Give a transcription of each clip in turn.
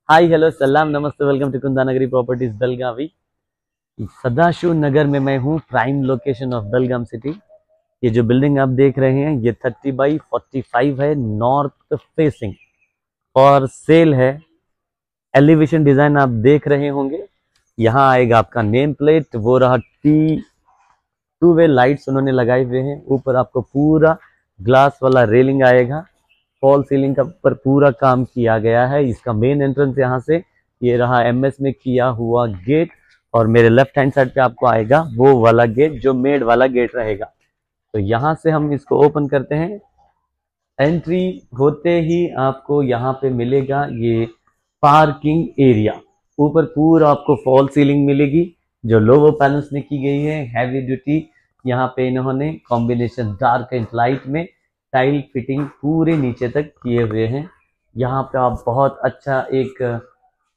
हाय hello सलाम नमस्ते welcome to Kundanagari properties Belagavi. Sadashiv Nagar में मैं हूँ, prime location of Belgaum city. ये जो बिल्डिंग आप देख रहे हैं ये 30/45 है, नॉर्थ फेसिंग और सेल है। एलिवेशन डिजाइन आप देख रहे होंगे। यहाँ आएगा आपका नेम प्लेट, वो रहा टू वे लाइट्स उन्होंने लगाए हुए हैं। ऊपर आपको पूरा ग्लास वाला रेलिंग आएगा। फॉल सीलिंग का पर पूरा काम किया गया है। इसका मेन एंट्रेंस यहाँ से ये रहा, एमएस में किया हुआ गेट, और मेरे लेफ्ट हैंड साइड पे आपको आएगा वो वाला गेट जो मेड वाला गेट रहेगा। तो यहाँ से हम इसको ओपन करते हैं। एंट्री होते ही आपको यहाँ पे मिलेगा ये पार्किंग एरिया। ऊपर पूरा आपको फॉल सीलिंग मिलेगी जो लोवर पैनल्स में की गई है, हैवी ड्यूटी। यहाँ पे इन्होंने कॉम्बिनेशन डार्क एंड लाइट में टाइल फिटिंग पूरे नीचे तक किए हुए हैं। यहाँ पे आप बहुत अच्छा एक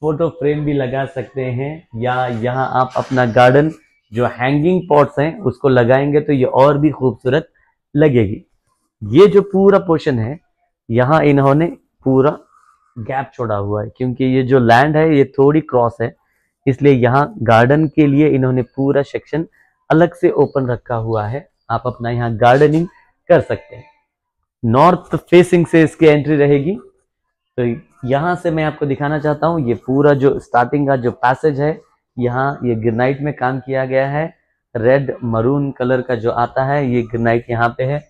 फोटो फ्रेम भी लगा सकते हैं, या यहाँ आप अपना गार्डन जो हैंगिंग पॉट्स हैं उसको लगाएंगे तो ये और भी खूबसूरत लगेगी। ये जो पूरा पोर्शन है यहाँ इन्होंने पूरा गैप छोड़ा हुआ है, क्योंकि ये जो लैंड है ये थोड़ी क्रॉस है, इसलिए यहाँ गार्डन के लिए इन्होंने पूरा सेक्शन अलग से ओपन रखा हुआ है। आप अपना यहाँ गार्डनिंग कर सकते हैं। नॉर्थ फेसिंग से इसकी एंट्री रहेगी। तो यहाँ से मैं आपको दिखाना चाहता हूँ ये पूरा जो स्टार्टिंग का जो पैसेज है, यहाँ ये ग्रेनाइट में काम किया गया है। रेड मरून कलर का जो आता है ये ग्रेनाइट यहाँ पे है।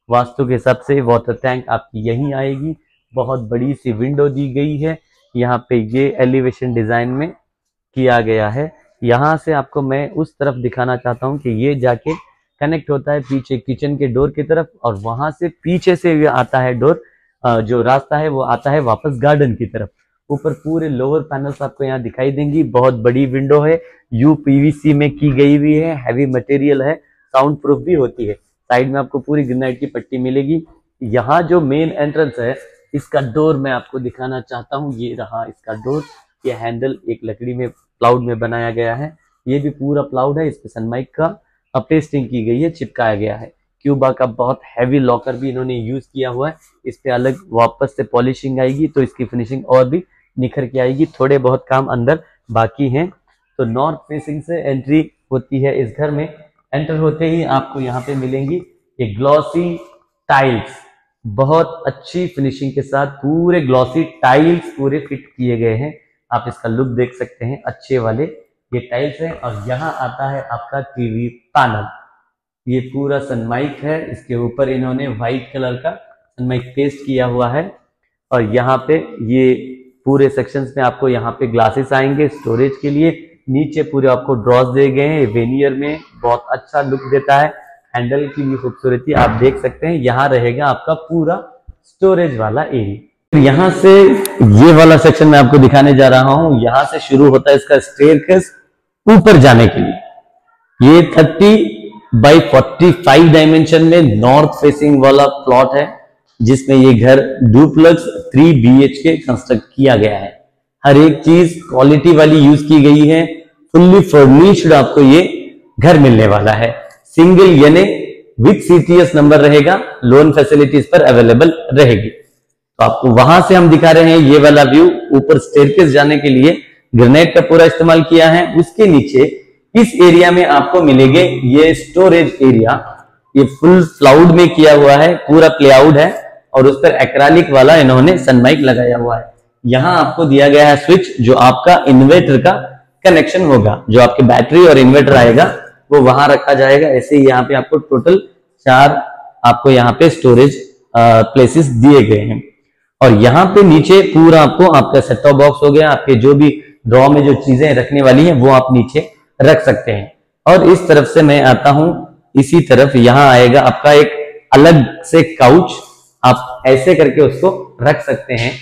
वास्तु के हिसाब से वाटर टैंक आपकी यहीं आएगी। बहुत बड़ी सी विंडो दी गई है। यहाँ पे ये एलिवेशन डिजाइन में किया गया है। यहाँ से आपको मैं उस तरफ दिखाना चाहता हूँ कि ये जाके कनेक्ट होता है पीछे किचन के डोर की तरफ, और वहां से पीछे से ये आता है डोर, जो रास्ता है वो आता है वापस गार्डन की तरफ। ऊपर पूरे लोअर पैनल्स आपको यहाँ दिखाई देंगी। बहुत बड़ी विंडो है, यूपीवीसी में की गई हुई है, हैवी मटेरियल है, साउंड प्रूफ भी होती है। साइड में आपको पूरी ग्रेनाइट की पट्टी मिलेगी। यहाँ जो मेन एंट्रेंस है इसका डोर मैं आपको दिखाना चाहता हूँ। ये रहा इसका डोर। ये हैंडल एक लकड़ी में प्लाउड में बनाया गया है। ये भी पूरा प्लाउड है। इस पे सनमाइक का पेस्टिंग की गई है, चिपकाया गया है। क्यूबा का बहुत हैवी लॉकर भी इन्होंने यूज किया हुआ है। इस पे अलग वापस से पॉलिशिंग आएगी तो इसकी फिनिशिंग और भी निखर के आएगी। थोड़े बहुत काम अंदर बाकी हैं। तो नॉर्थ फेसिंग से एंट्री होती है इस घर में। एंटर होते ही आपको यहाँ पे मिलेंगी ये ग्लॉसी टाइल्स, बहुत अच्छी फिनिशिंग के साथ पूरे ग्लॉसी टाइल्स पूरे फिट किए गए हैं। आप इसका लुक देख सकते हैं, अच्छे वाले ये टाइल्स है। और यहाँ आता है आपका टीवी पैनल। ये पूरा सनमाइक है, इसके ऊपर इन्होंने व्हाइट कलर का सनमाइक पेस्ट किया हुआ है। और यहाँ पे ये पूरे सेक्शंस में आपको यहाँ पे ग्लासेस आएंगे स्टोरेज के लिए। नीचे पूरे आपको ड्रॉज दिए गए हैं वेनियर में, बहुत अच्छा लुक देता है। हैंडल की भी खूबसूरती आप देख सकते हैं। यहाँ रहेगा आपका पूरा स्टोरेज वाला एरिया। यहाँ से ये वाला सेक्शन मैं आपको दिखाने जा रहा हूँ। यहाँ से शुरू होता है इसका स्टेयरकेस ऊपर जाने के लिए। ये 30/45 डायमेंशन में नॉर्थ फेसिंग वाला प्लॉट है, जिसमें ये घर डुप्लेक्स 3 BHK कंस्ट्रक्ट किया गया है। हर एक चीज क्वालिटी वाली यूज की गई है। फुल्ली फर्निश्ड आपको ये घर मिलने वाला है। सिंगल यानी विद CTS नंबर रहेगा, लोन फैसिलिटीज पर अवेलेबल रहेगी। तो आपको वहां से हम दिखा रहे हैं ये वाला व्यू। ऊपर स्टेयरकेस जाने के लिए ग्रेनाइट का पूरा इस्तेमाल किया है। उसके नीचे इस एरिया में आपको मिलेंगे ये स्टोरेज एरिया। ये फुल क्लाउड में किया हुआ है, पूरा प्लेआउट है, और उस पर एक्रेलिक वाला इन्होंने सनमाइक लगाया हुआ है। यहाँ आपको दिया गया है स्विच जो आपका इन्वर्टर का कनेक्शन होगा। जो आपके बैटरी और इन्वर्टर आएगा वो वहां रखा जाएगा। ऐसे ही यहाँ पे आपको टोटल 4 आपको यहाँ पे स्टोरेज प्लेसेस दिए गए हैं। और यहाँ पे नीचे पूरा आपको आपका सेट टॉप बॉक्स हो गया, आपके जो भी ड्रॉ में जो चीजें रखने वाली हैं वो आप नीचे रख सकते हैं। और इस तरफ से मैं आता हूं, इसी तरफ यहाँ आएगा आपका एक अलग से काउच। आप ऐसे करके उसको रख सकते हैं।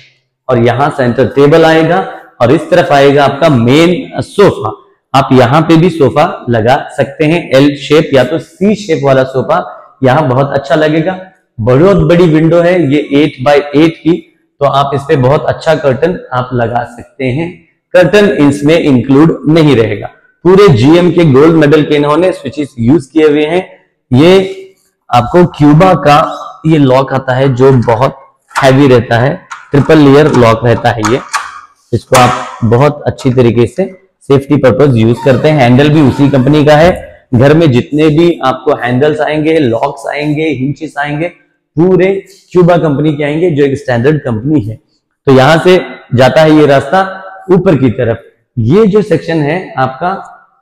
और यहाँ सेंटर टेबल आएगा, और इस तरफ आएगा आपका मेन सोफा। आप यहाँ पे भी सोफा लगा सकते हैं, L शेप या तो C शेप वाला सोफा यहाँ बहुत अच्छा लगेगा। बहुत बड़ी विंडो है ये 8x8 की, तो आप इस पे बहुत अच्छा कर्टन आप लगा सकते हैं। कर्टन इसमें इंक्लूड नहीं रहेगा। पूरे GM के गोल्ड मेडल के इन्होंने स्विचेस यूज किए हुए हैं। ये आपको क्यूबा का ये लॉक आता है जो बहुत हैवी रहता है, ट्रिपल लेयर लॉक रहता है ये। इसको आप बहुत अच्छी तरीके से सेफ्टी पर्पज यूज करते हैं। हैंडल भी उसी कंपनी का है। घर में जितने भी आपको हैंडल्स आएंगे, लॉक्स आएंगे, हिंचेस आएंगे, पूरे क्यूबा कंपनी के आएंगे, जो एक स्टैंडर्ड कंपनी है। तो यहां से जाता है ये रास्ता ऊपर की तरफ। ये जो सेक्शन है आपका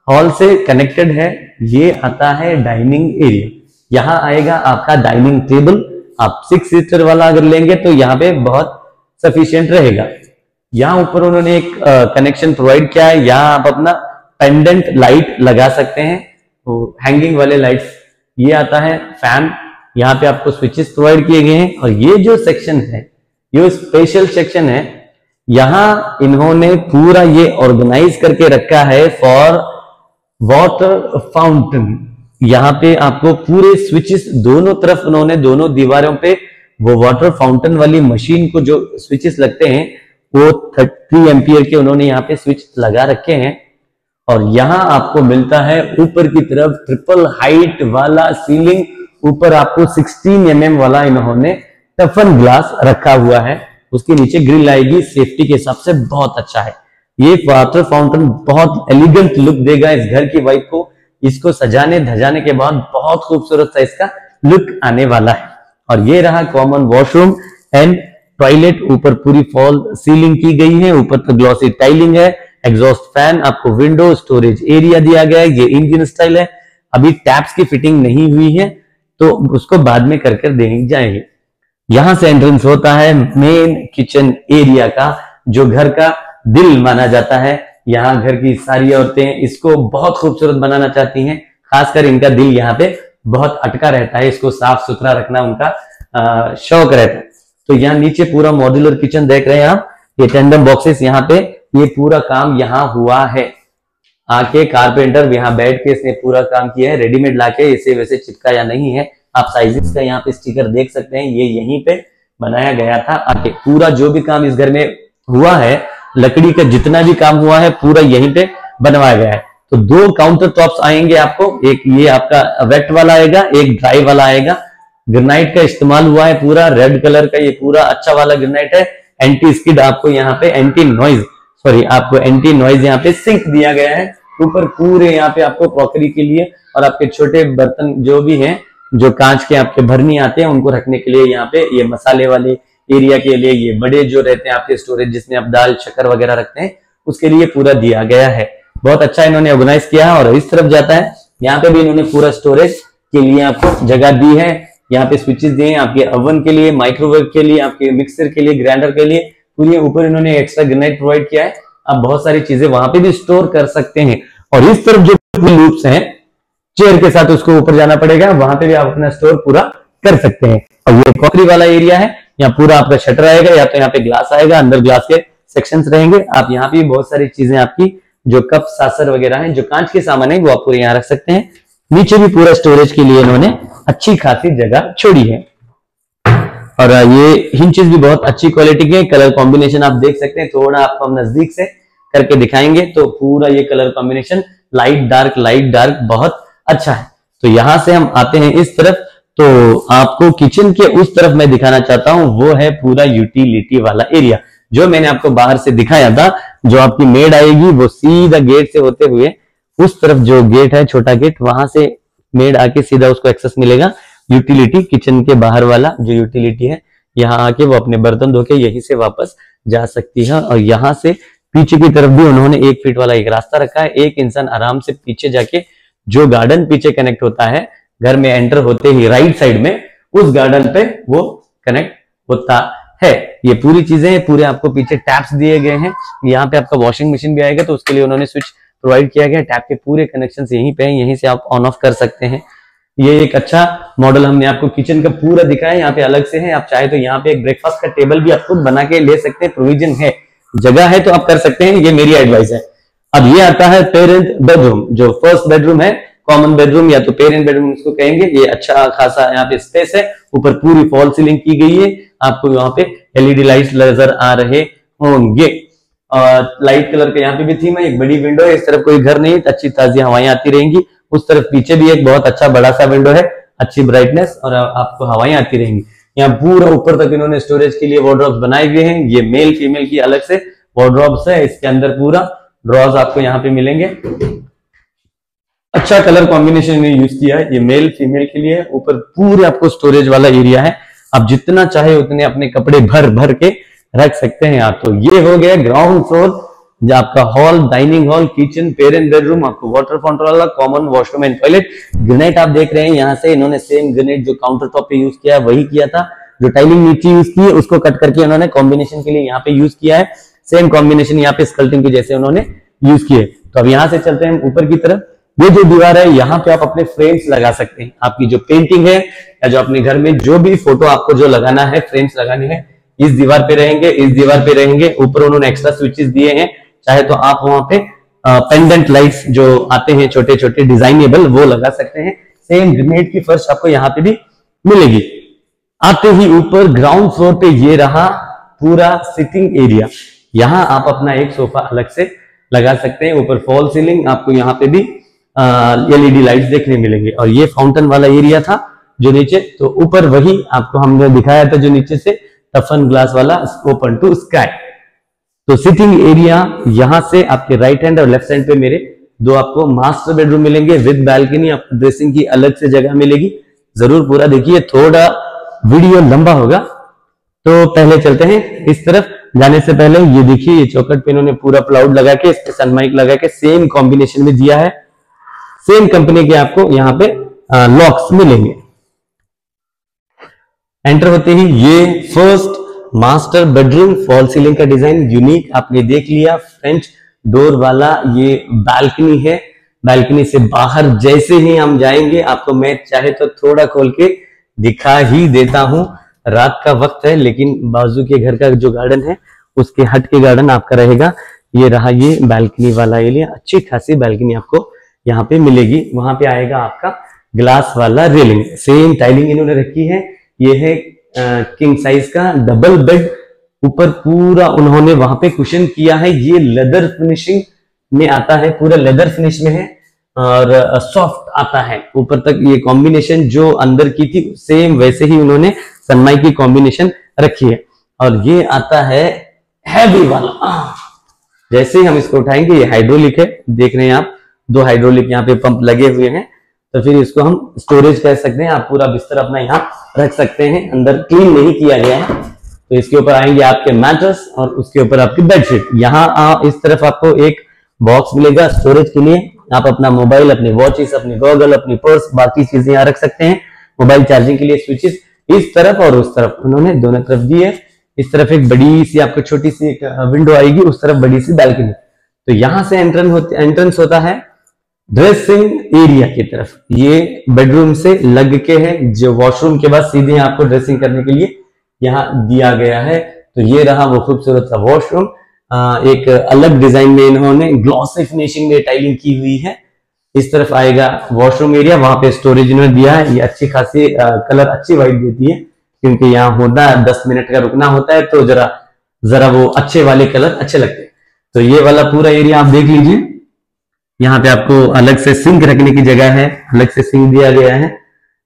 हॉल से कनेक्टेड है, ये आता है डाइनिंग एरिया। यहाँ आएगा आपका डाइनिंग टेबल। आप 6 सीटर वाला अगर लेंगे तो यहाँ पे बहुत सफिशिएंट रहेगा। यहाँ ऊपर उन्होंने एक कनेक्शन प्रोवाइड किया है। यहाँ आप अपना पेंडेंट लाइट लगा सकते हैं, तो हैंगिंग वाले लाइट्स। ये आता है फैन। यहाँ पे आपको स्विचेस प्रोवाइड किए गए हैं। और ये जो सेक्शन है, ये स्पेशल सेक्शन है। यहाँ इन्होंने पूरा ये ऑर्गेनाइज करके रखा है फॉर वाटर फाउंटेन। यहाँ पे आपको पूरे स्विचेस दोनों तरफ उन्होंने, दोनों दीवारों पे वो वाटर फाउंटेन वाली मशीन को जो स्विचेस लगते हैं वो 30 एम्पियर के उन्होंने यहाँ पे स्विच लगा रखे हैं। और यहाँ आपको मिलता है ऊपर की तरफ ट्रिपल हाइट वाला सीलिंग। ऊपर आपको 16 mm वाला इन्होंने टफन ग्लास रखा हुआ है। उसके नीचे ग्रिल आएगी, सेफ्टी के हिसाब से बहुत अच्छा है। ये वाटर फाउंटेन बहुत एलिगेंट लुक देगा इस घर की वाइफ को। इसको सजाने धजाने के बाद बहुत खूबसूरत सा इसका लुक आने वाला है। और ये रहा कॉमन वॉशरूम एंड टॉयलेट। ऊपर पूरी फॉल सीलिंग की गई है, ऊपर तो ग्लॉसी टाइलिंग है। एग्जॉस्ट फैन, आपको विंडो, स्टोरेज एरिया दिया गया है। ये इंडियन स्टाइल है। अभी टैप्स की फिटिंग नहीं हुई है, तो उसको बाद में कर देनी जाएगी। यहां से एंट्रेंस होता है मेन किचन एरिया का, जो घर का दिल माना जाता है। यहाँ घर की सारी औरतें इसको बहुत खूबसूरत बनाना चाहती हैं। खासकर इनका दिल यहाँ पे बहुत अटका रहता है, इसको साफ सुथरा रखना उनका शौक रहता है। तो यहाँ नीचे पूरा मॉड्यूलर किचन देख रहे हैं आप। ये टेंडम बॉक्सेस यहाँ पे, ये पूरा काम यहाँ हुआ है। आके कारपेंटर यहाँ बैठ के इसने पूरा काम किया है। रेडीमेड लाके इसे वैसे चिपकाया नहीं है। आप साइजेस का यहाँ पे स्टिकर देख सकते हैं, ये यहीं पे बनाया गया था। आके पूरा जो भी काम इस घर में हुआ है, लकड़ी का जितना भी काम हुआ है, पूरा यहीं पे बनवाया गया है। तो 2 काउंटर टॉप्स आएंगे आपको, एक ये आपका वेट वाला आएगा, एक ड्राई वाला आएगा। ग्रेनाइट का इस्तेमाल हुआ है पूरा, रेड कलर का ये पूरा अच्छा वाला ग्रेनाइट है। एंटी स्किड आपको यहाँ पे एंटी नॉइज यहाँ पे सिंक दिया गया है। ऊपर पूरे यहाँ पे आपको क्रॉकरी के लिए और आपके छोटे बर्तन जो भी हैं, जो कांच के आपके भरनी आते हैं, उनको रखने के लिए यहाँ पे ये मसाले वाले एरिया के लिए, ये बड़े जो रहते हैं आपके स्टोरेज जिसमें आप दाल शक्कर वगैरह रखते हैं, उसके लिए पूरा दिया गया है। बहुत अच्छा इन्होंने ऑर्गेनाइज किया है। और इस तरफ जाता है, यहाँ पे भी इन्होंने पूरा स्टोरेज के लिए आपको जगह दी है। यहाँ पे स्विचेस दिए हैं आपके ओवन के लिए, माइक्रोवेव के लिए, आपके मिक्सर के लिए, ग्राइंडर के लिए। पूरी ऊपर इन्होंने एक्स्ट्रा ग्रेनाइट प्रोवाइड किया है। आप बहुत सारी चीजें वहां पे भी स्टोर कर सकते हैं। और इस तरफ जो लूप्स हैं, चेयर के साथ उसको ऊपर जाना पड़ेगा, वहां पे भी आप अपना स्टोर पूरा कर सकते हैं। और ये क्रॉकरी वाला एरिया है, यहाँ पूरा आपका शटर आएगा, या तो यहाँ पे ग्लास आएगा, अंदर ग्लास के सेक्शंस रहेंगे। आप यहाँ पे बहुत सारी चीजें आपकी जो कप सासर वगैरह हैं, जो कांच के सामान है, वो आप पूरे यहाँ रख सकते हैं। नीचे भी पूरा स्टोरेज के लिए इन्होंने अच्छी खासी जगह छोड़ी है। और ये हिंचेस भी बहुत अच्छी क्वालिटी के। कलर कॉम्बिनेशन आप देख सकते हैं, थोड़ा आपको हम नजदीक से करके दिखाएंगे तो पूरा ये कलर कॉम्बिनेशन लाइट डार्क बहुत अच्छा है। तो यहां से हम आते हैं इस तरफ, तो आपको किचन के उस तरफ मैं दिखाना चाहता हूं, वो है पूरा यूटिलिटी वाला एरिया, जो मैंने आपको बाहर से दिखाया था। जो आपकी मेड आएगी वो सीधा गेट से होते हुए उस तरफ जो गेट है, छोटा गेट, वहां से मेड आके सीधा उसको एक्सेस मिलेगा। यूटिलिटी किचन के बाहर वाला जो यूटिलिटी है, यहाँ आके वो अपने बर्तन धो के यहीं से वापस जा सकती है। और यहाँ से पीछे की तरफ भी उन्होंने 1 फीट वाला एक रास्ता रखा है। एक इंसान आराम से पीछे जाके, जो गार्डन पीछे कनेक्ट होता है घर में एंटर होते ही राइट साइड में, उस गार्डन पे वो कनेक्ट होता है। ये पूरी चीजें, पूरे आपको पीछे टैप्स दिए गए हैं। यहाँ पे आपका वॉशिंग मशीन भी आएगा, तो उसके लिए उन्होंने स्विच प्रोवाइड किया गया। टैप के पूरे कनेक्शन यहीं पे हैं, यहीं से आप ऑन ऑफ कर सकते हैं। ये एक अच्छा मॉडल हमने आपको किचन का पूरा दिखाया। यहाँ पे अलग से है, आप चाहे तो यहाँ पे एक ब्रेकफास्ट का टेबल भी आप खुद बना के ले सकते हैं। प्रोविजन है, जगह है तो आप कर सकते हैं। ये मेरी एडवाइस है। अब ये आता है पेरेंट बेडरूम, जो फर्स्ट बेडरूम है, कॉमन बेडरूम या तो पेरेंट बेडरूम इसको कहेंगे। ये अच्छा खासा यहाँ पे स्पेस है। ऊपर पूरी फॉल सीलिंग की गई है। आपको यहाँ पे एलईडी लाइट्स नजर आ रहे होंगे। और लाइट कलर का यहाँ पे भी थीम है। एक बड़ी विंडो है, इस तरफ कोई घर नहीं है, अच्छी ताजी हवाएं आती रहेंगी। उस तरफ पीछे भी एक बहुत अच्छा बड़ा सा विंडो है, अच्छी ब्राइटनेस और आपको हवाएं आती रहेंगी। यहाँ पूरा ऊपर तक इन्होंने स्टोरेज के लिए वार्डरोब्स बनाए हुए हैं। ये मेल फीमेल की अलग से वार्डरोब्स है, इसके अंदर पूरा ड्रॉज आपको यहाँ पे मिलेंगे। अच्छा कलर कॉम्बिनेशन में यूज किया है, ये मेल फीमेल के लिए। ऊपर पूरे आपको स्टोरेज वाला एरिया है, आप जितना चाहे उतने अपने कपड़े भर भर के रख सकते हैं आप। तो ये हो गया ग्राउंड फ्लोर, जो आपका hall, dining hall, kitchen, parent bedroom, आपको वाटर फाउंटेन वाला, common washroom and toilet. Granite आप देख रहे हैं यहाँ से इन्होंने सेम ग्रेनाइट जो काउंटर टॉप पे यूज किया है वही किया था। जो टाइलिंग नीचे यूज की है उसको कट करके उन्होंने कॉम्बिनेशन के लिए यहाँ पे यूज किया है। सेम कॉम्बिनेशन यहाँ पे स्कल्टिंग के जैसे उन्होंने यूज किए। तो अब यहाँ से चलते हैं ऊपर की तरफ। ये जो दीवार है यहाँ पे आप अपने फ्रेम्स लगा सकते हैं। आपकी जो पेंटिंग है या जो अपने घर में जो भी फोटो आपको जो लगाना है, फ्रेम्स लगाने हैं, इस दीवार पे रहेंगे, इस दीवार पे रहेंगे। ऊपर उन्होंने एक्स्ट्रा स्विचेस दिए हैं, चाहे तो आप वहां पे पेंडेंट लाइट्स जो आते हैं छोटे छोटे डिजाइनेबल वो लगा सकते हैं। सेम ग्रेनाइट की फर्श आपको यहाँ पे भी मिलेगी। आते ही ऊपर ग्राउंड फ्लोर पे ये रहा पूरा सिटिंग एरिया। यहाँ आप अपना एक सोफा अलग से लगा सकते हैं। ऊपर फॉल सीलिंग, आपको यहाँ पे भी एलईडी लाइट्स देखने मिलेंगे। और ये फाउंटेन वाला एरिया था जो नीचे, तो ऊपर वही आपको हमने दिखाया था जो नीचे से टफन ग्लास वाला ओपन टू स्काई। तो सिटिंग एरिया यहाँ से आपके राइट हैंड और लेफ्ट हैंड पे मेरे दो आपको मास्टर बेडरूम मिलेंगे विद बैल्कनी। आपको ड्रेसिंग की अलग से जगह मिलेगी। जरूर पूरा देखिए, थोड़ा वीडियो लंबा होगा। तो पहले चलते हैं इस तरफ। जाने से पहले ये देखिए, ये चौखट पे इन्होंने पूरा प्लाउड लगा के, इस पे सनमाइक लगा के सेम कॉम्बिनेशन में दिया है। सेम कंपनी के आपको यहाँ पे लॉक्स मिलेंगे। एंटर होते ही ये first master bedroom, fall ceiling का डिजाइन यूनिक आपने देख लिया। फ्रेंच डोर वाला ये बालकनी है। बालकनी से बाहर जैसे ही हम जाएंगे, आपको मैं चाहे तो थोड़ा खोल के दिखा ही देता हूं। रात का वक्त है, लेकिन बाजू के घर का जो गार्डन है उसके हट के गार्डन आपका रहेगा। ये रहा ये बालकनी वाला एरिया, अच्छी खासी बालकनी आपको यहाँ पे मिलेगी। वहां पे आएगा आपका ग्लास वाला रेलिंग, सेम टाइलिंग इन्होंने रखी है। ये है किंग साइज का डबल बेड। ऊपर पूरा उन्होंने वहां पे कुशन किया है। ये लेदर फिनिशिंग में आता है, पूरा लेदर फिनिश में है और सॉफ्ट आता है ऊपर तक। ये कॉम्बिनेशन जो अंदर की थी सेम वैसे ही उन्होंने सनमाइक की कॉम्बिनेशन रखी है। और ये आता है हैवी वाला। जैसे ही हम इसको उठाएंगे, ये हाइड्रोलिक है, देख रहे हैं आप, दो हाइड्रोलिक यहाँ पे पंप लगे हुए हैं। तो फिर इसको हम स्टोरेज कह सकते हैं। आप पूरा बिस्तर अपना यहाँ रख सकते हैं। अंदर क्लीन नहीं किया गया है। तो इसके ऊपर आएंगे आपके मैट्रेस और उसके ऊपर आपकी बेडशीट। यहाँ इस तरफ आपको एक बॉक्स मिलेगा स्टोरेज के लिए। आप अपना मोबाइल, अपने वॉचेस, अपने गॉगल, अपनी पर्स, बाकी चीजें यहाँ रख सकते हैं। मोबाइल चार्जिंग के लिए स्विचेस इस तरफ और उस तरफ उन्होंने दोनों तरफ दी है। इस तरफ एक बड़ी सी आपको छोटी सी एक विंडो आएगी, उस तरफ बड़ी सी बैल्कनी। तो यहां से एंट्रेंस होता है ड्रेसिंग एरिया की तरफ। ये बेडरूम से लग के है, जो वॉशरूम के बाद सीधे आपको ड्रेसिंग करने के लिए यहाँ दिया गया है। तो ये रहा वो खूबसूरत सा वॉशरूम। एक अलग डिजाइन में इन्होंने ग्लॉसी फिनिशिंग में टाइलिंग की हुई है। इस तरफ आएगा वॉशरूम एरिया, वहां पे स्टोरेज इन्होंने दिया है। ये अच्छी खासी कलर अच्छी वाइट देती है, क्योंकि यहाँ होता है 10 मिनट का रुकना होता है, तो जरा वो अच्छे वाले कलर अच्छे लगते हैं। तो ये वाला पूरा एरिया आप देख लीजिए। यहाँ पे आपको अलग से सिंक रखने की जगह है, अलग से सिंक दिया गया है।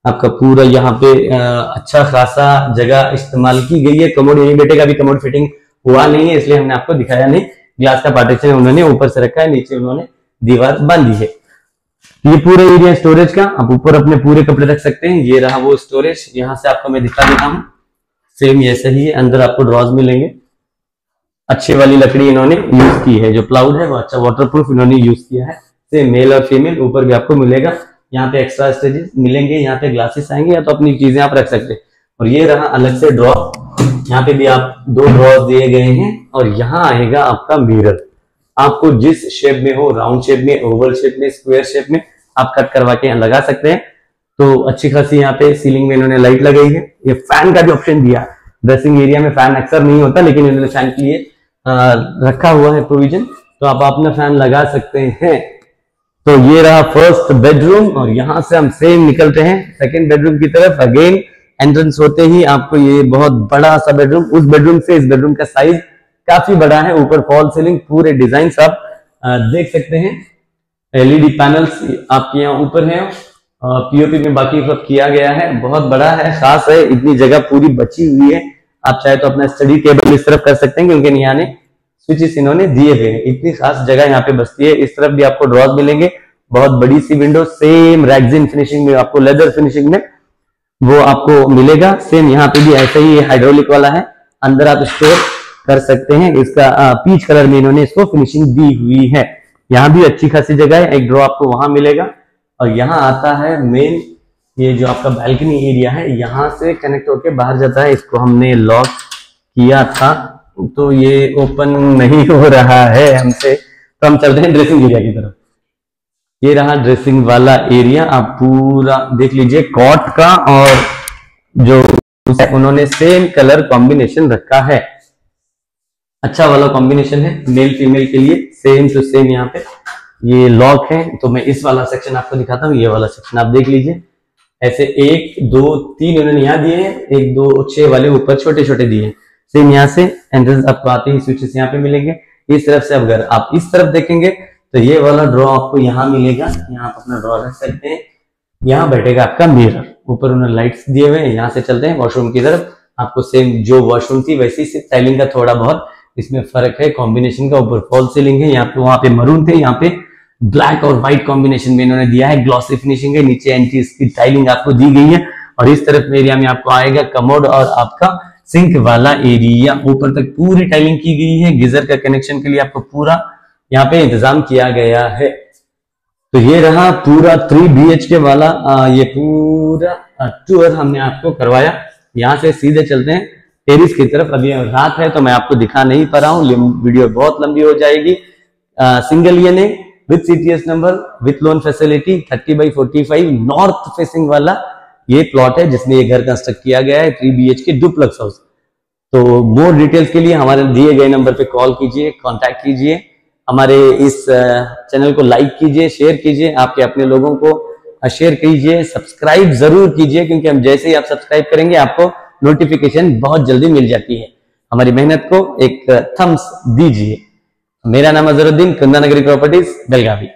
आपका पूरा यहाँ पे अच्छा खासा जगह इस्तेमाल की गई है। कमोड, यही बेटे का भी कमोड फिटिंग हुआ नहीं है, इसलिए हमने आपको दिखाया नहीं। ग्लास का पार्टीशन उन्होंने ऊपर से रखा है, नीचे उन्होंने दीवार बांधी है। ये पूरा एरिया स्टोरेज का, आप ऊपर अपने पूरे कपड़े रख सकते हैं। ये रहा वो स्टोरेज, यहाँ से आपको मैं दिखा देता हूँ। सेम ऐसे ही है, अंदर आपको ड्रॉज मिलेंगे। अच्छी वाली लकड़ी इन्होंने यूज की है, जो प्लाउड है वो अच्छा वाटरप्रूफ इन्होंने यूज किया है। सेम मेल और फीमेल ऊपर भी आपको मिलेगा। यहाँ पे एक्स्ट्रा स्टेजेस मिलेंगे, यहाँ पे ग्लासेस आएंगे, या तो अपनी चीजें आप रख सकते हैं। और ये रहा अलग से ड्रॉर, यहाँ पे भी आप दो ड्रॉर दिए गए हैं। और यहाँ आएगा आपका मिरर, आपको जिस शेप में हो, राउंड शेप में, ओवल शेप में, स्क्वायर शेप में, आप कट करवा के यहाँ लगा सकते हैं। तो अच्छी खासी यहाँ पे सीलिंग में इन्होंने लाइट लगाई है। ये फैन का भी ऑप्शन दिया। ड्रेसिंग एरिया में फैन अक्सर नहीं होता, लेकिन इन्होंने फैन के लिए रखा हुआ है प्रोविजन, तो आप अपना फैन लगा सकते हैं। तो ये रहा फर्स्ट बेडरूम, और यहां से हम सेम निकलते हैं सेकंड बेडरूम की तरफ। अगेन एंट्रेंस होते ही आपको ये बहुत बड़ा सा बेडरूम, उस बेडरूम से इस बेडरूम का साइज काफी बड़ा है। ऊपर फॉल सीलिंग, पूरे डिजाइन आप देख सकते हैं। एलईडी पैनल्स आपके यहाँ ऊपर है, पीओपी में बाकी सब किया गया है। बहुत बड़ा है, खास है, इतनी जगह पूरी बची हुई है। आप चाहे तो अपना स्टडी टेबल इस तरफ कर सकते हैं, क्योंकि यहाँ ने स्विचेस इन्होंने दिए हुए हैं। इतनी खास जगह यहाँ पे बसती है। इस तरफ भी आपको ड्रॉज मिलेंगे, बहुत बड़ी सी विंडो, सेम रैक्सिन फिनिशिंग में, आपको लेदर फिनिशिंग में वो आपको मिलेगा। सेम यहाँ पे भी ऐसा ही हाइड्रोलिक वाला है, अंदर आप स्टोर कर सकते हैं। इसका पीच कलर में इन्होंने इसको फिनिशिंग दी हुई है। यहाँ भी अच्छी खासी जगह है, एक ड्रॉ आपको वहां मिलेगा। और यहाँ आता है मेन, ये जो आपका बालकनी एरिया है, यहाँ से कनेक्ट होके बाहर जाता है। इसको हमने लॉक किया था तो ये ओपन नहीं हो रहा है हमसे, तो हम चलते हैं ड्रेसिंग एरिया की तरफ। ये रहा ड्रेसिंग वाला एरिया, आप पूरा देख लीजिए। कॉट का और जो उन्होंने सेम कलर कॉम्बिनेशन रखा है, अच्छा वाला कॉम्बिनेशन है मेल फीमेल के लिए, सेम टू सेम। यहाँ पे ये लॉक है, तो मैं इस वाला सेक्शन आपको दिखाता हूँ। ये वाला सेक्शन आप देख लीजिए, ऐसे 1 2 3 उन्होंने यहाँ दिए हैं, 1 2 6 वाले ऊपर छोटे छोटे दिए हैं। सेम यहाँ से एंट्रेंस आपको आते ही स्विचेस यहाँ पे मिलेंगे। इस तरफ से अगर आप इस तरफ देखेंगे तो ये वाला ड्रॉ आपको यहाँ मिलेगा, यहाँ आप अपना ड्रॉ रख सकते हैं। यहाँ बैठेगा आपका मिरर, ऊपर उन्होंने लाइट्स दिए हुए हैं। यहाँ से चलते हैं वॉशरूम की तरफ, आपको सेम जो वॉशरूम थी वैसी से स्टाइलिंग का थोड़ा बहुत इसमें फर्क है, कॉम्बिनेशन का। ऊपर फॉल सीलिंग है, यहाँ पे वहां पे मरून थे, यहाँ पे ब्लैक और व्हाइट कॉम्बिनेशन में इन्होंने दिया है। ग्लॉसी फिनिशिंग है, नीचे एंटी स्किड टाइलिंग आपको दी गई है। और इस तरफ एरिया में आपको आएगा कमोड और आपका सिंक वाला एरिया, ऊपर तक पूरी टाइलिंग की गई है। गीजर का कनेक्शन के लिए आपको पूरा यहाँ पे इंतजाम किया गया है। तो ये रहा पूरा 3 BHK वाला ये पूरा टूर हमने आपको करवाया। यहाँ से सीधे चलते हैं टेरिस की तरफ। अभी रात है तो मैं आपको दिखा नहीं पा रहा हूँ, वीडियो बहुत लंबी हो जाएगी। Single ENA with CTS number with loan facility 30/45 north facing वाला ये प्लॉट है जिसमें ये घर कंस्ट्रक्ट किया गया है, 3 BHK डुप्लेक्स हाउस। तो मोर डिटेल्स के लिए हमारे दिए गए नंबर पे कॉल कीजिए, कांटेक्ट कीजिए। हमारे इस चैनल को लाइक कीजिए, शेयर कीजिए, आपके अपने लोगों को शेयर कीजिए, सब्सक्राइब जरूर कीजिए, क्योंकि हम जैसे ही आप सब्सक्राइब करेंगे आपको नोटिफिकेशन बहुत जल्दी मिल जाती है। हमारी मेहनत को एक थम्स दीजिए। मेरा नाम अजहरुद्दीन, कुंदानगरी प्रॉपर्टीज, बेलगावी।